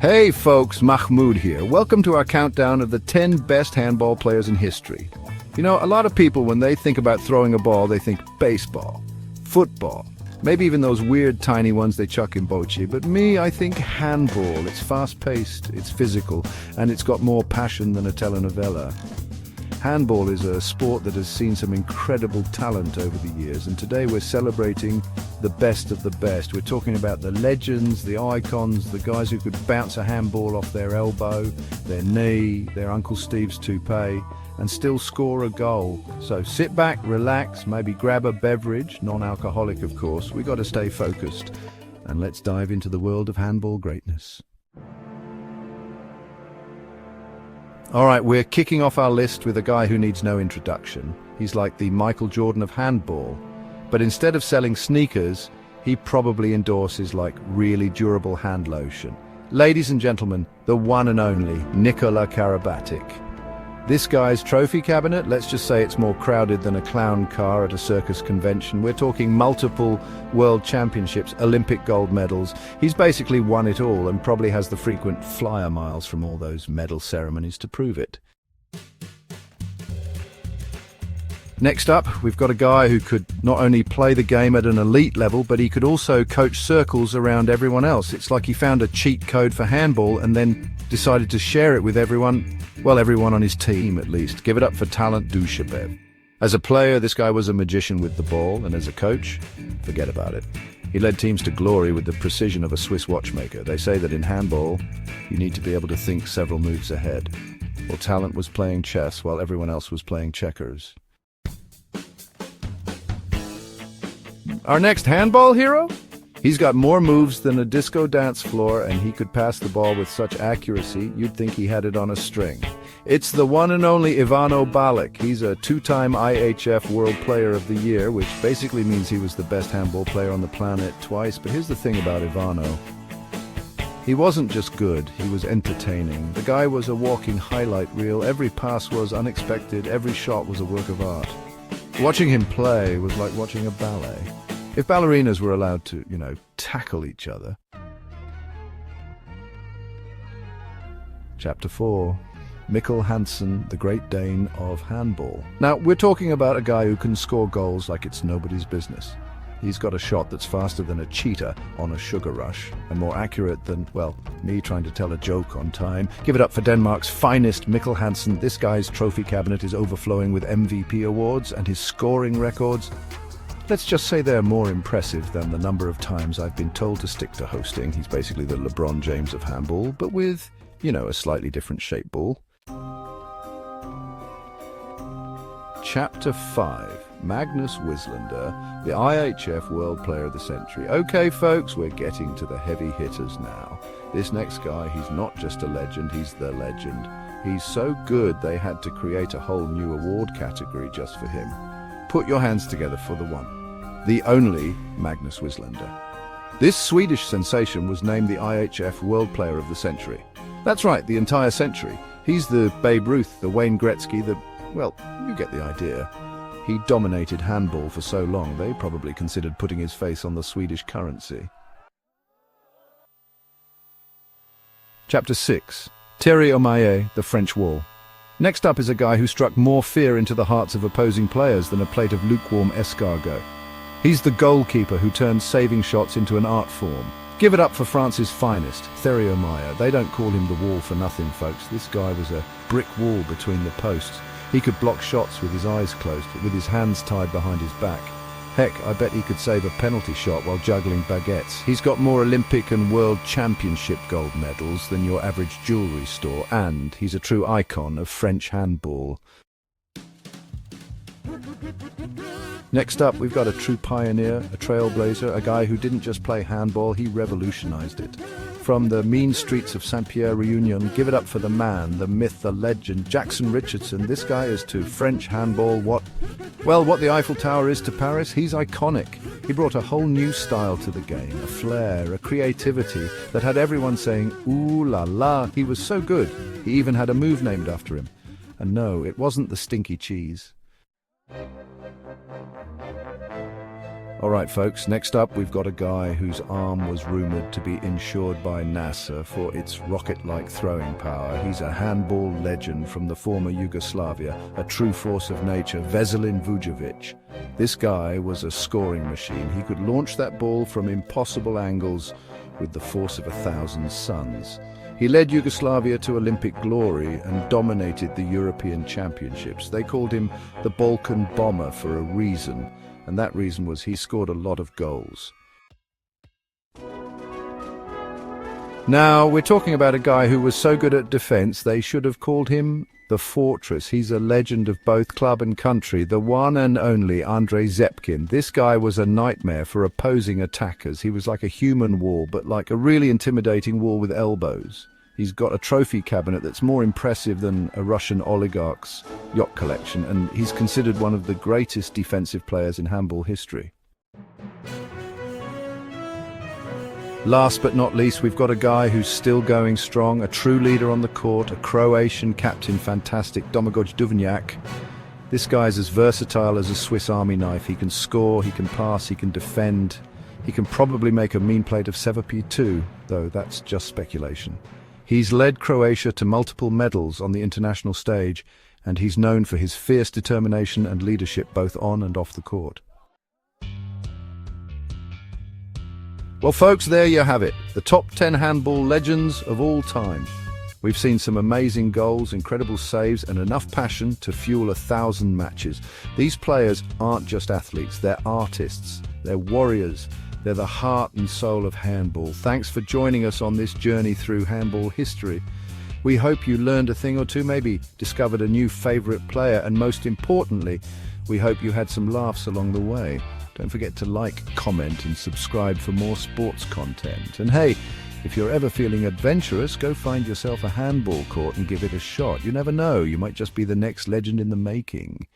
Hey folks, Mahmoud here. Welcome to our countdown of the 10 best handball players in history. You know, a lot of people, when they think about throwing a ball, they think baseball, football, maybe even those weird tiny ones they chuck in bocce. But me, I think handball. It's fast-paced, it's physical, and it's got more passion than a telenovela. Handball is a sport that has seen some incredible talent over the years, and today we're celebrating the best of the best. We're talking about the legends, the icons, the guys who could bounce a handball off their elbow, their knee, their Uncle Steve's toupee, and still score a goal. So sit back, relax, maybe grab a beverage, non-alcoholic of course. We got to stay focused, and let's dive into the world of handball greatness. All right, we're kicking off our list with a guy who needs no introduction. He's like the Michael Jordan of handball. But instead of selling sneakers, he probably endorses like really durable hand lotion. Ladies and gentlemen, the one and only Nikola Karabatic. This guy's trophy cabinet, let's just say it's more crowded than a clown car at a circus convention. We're talking multiple world championships, Olympic gold medals. He's basically won it all and probably has the frequent flyer miles from all those medal ceremonies to prove it. Next up, we've got a guy who could not only play the game at an elite level, but he could also coach circles around everyone else. It's like he found a cheat code for handball and then decided to share it with everyone, well, everyone on his team at least. Give it up for Talent Dushabev. As a player, this guy was a magician with the ball, and as a coach, forget about it. He led teams to glory with the precision of a Swiss watchmaker. They say that in handball, you need to be able to think several moves ahead. Well, Talent was playing chess while everyone else was playing checkers. Our next handball hero? He's got more moves than a disco dance floor, and he could pass the ball with such accuracy, you'd think he had it on a string. It's the one and only Ivano Balic. He's a two-time IHF World Player of the Year, which basically means he was the best handball player on the planet twice. But here's the thing about Ivano. He wasn't just good, he was entertaining. The guy was a walking highlight reel. Every pass was unexpected, every shot was a work of art. Watching him play was like watching a ballet. If ballerinas were allowed to, tackle each other. Chapter 4. Mikkel Hansen, the Great Dane of handball. Now, we're talking about a guy who can score goals like it's nobody's business. He's got a shot that's faster than a cheetah on a sugar rush, and more accurate than, well, me trying to tell a joke on time. Give it up for Denmark's finest Mikkel Hansen. This guy's trophy cabinet is overflowing with MVP awards, and his scoring records, let's just say they're more impressive than the number of times I've been told to stick to hosting. He's basically the LeBron James of handball, but with, a slightly different shaped ball. Chapter 5. Magnus Wieslander, the IHF World Player of the Century. Okay, folks, we're getting to the heavy hitters now. This next guy, he's not just a legend, he's the legend. He's so good they had to create a whole new award category just for him. Put your hands together for the one, the only Magnus Wieslander. This Swedish sensation was named the IHF World Player of the Century. That's right, the entire century. He's the Babe Ruth, the Wayne Gretzky, well, you get the idea. He dominated handball for so long, they probably considered putting his face on the Swedish currency. Chapter 6. Thierry Omeyer, the French Wall. Next up is a guy who struck more fear into the hearts of opposing players than a plate of lukewarm escargot. He's the goalkeeper who turned saving shots into an art form. Give it up for France's finest, Thierry Omeyer. They don't call him the Wall for nothing, folks. This guy was a brick wall between the posts. He could block shots with his eyes closed, but with his hands tied behind his back. Heck, I bet he could save a penalty shot while juggling baguettes. He's got more Olympic and World Championship gold medals than your average jewellery store, and he's a true icon of French handball. Next up, we've got a true pioneer, a trailblazer, a guy who didn't just play handball, he revolutionized it. From the mean streets of Saint-Pierre Réunion, give it up for the man, the myth, the legend, Jackson Richardson. This guy is to French handball what the Eiffel Tower is to Paris. He's iconic. He brought a whole new style to the game, a flair, a creativity that had everyone saying, ooh la la. He was so good, he even had a move named after him. And no, it wasn't the stinky cheese. All right, folks, next up we've got a guy whose arm was rumored to be insured by NASA for its rocket-like throwing power. He's a handball legend from the former Yugoslavia, a true force of nature, Veselin Vujovic. This guy was a scoring machine. He could launch that ball from impossible angles with the force of 1,000 suns. He led Yugoslavia to Olympic glory and dominated the European Championships. They called him the Balkan Bomber for a reason, and that reason was he scored a lot of goals. Now, we're talking about a guy who was so good at defense, they should have called him the Fortress. He's a legend of both club and country, the one and only Andrei Zepkin. This guy was a nightmare for opposing attackers. He was like a human wall, but like a really intimidating wall with elbows. He's got a trophy cabinet that's more impressive than a Russian oligarch's yacht collection, and he's considered one of the greatest defensive players in handball history. Last but not least, we've got a guy who's still going strong, a true leader on the court, a Croatian captain, fantastic, Domagoj Duvnjak. This guy's as versatile as a Swiss Army knife. He can score, he can pass, he can defend. He can probably make a mean plate of Sevapi too, though that's just speculation. He's led Croatia to multiple medals on the international stage, and he's known for his fierce determination and leadership both on and off the court. Well, folks, there you have it, the top 10 handball legends of all time. We've seen some amazing goals, incredible saves, and enough passion to fuel 1,000 matches. These players aren't just athletes, they're artists, they're warriors. They're the heart and soul of handball. Thanks for joining us on this journey through handball history. We hope you learned a thing or two, maybe discovered a new favourite player, and most importantly, we hope you had some laughs along the way. Don't forget to like, comment and subscribe for more sports content. And hey, if you're ever feeling adventurous, go find yourself a handball court and give it a shot. You never know, you might just be the next legend in the making.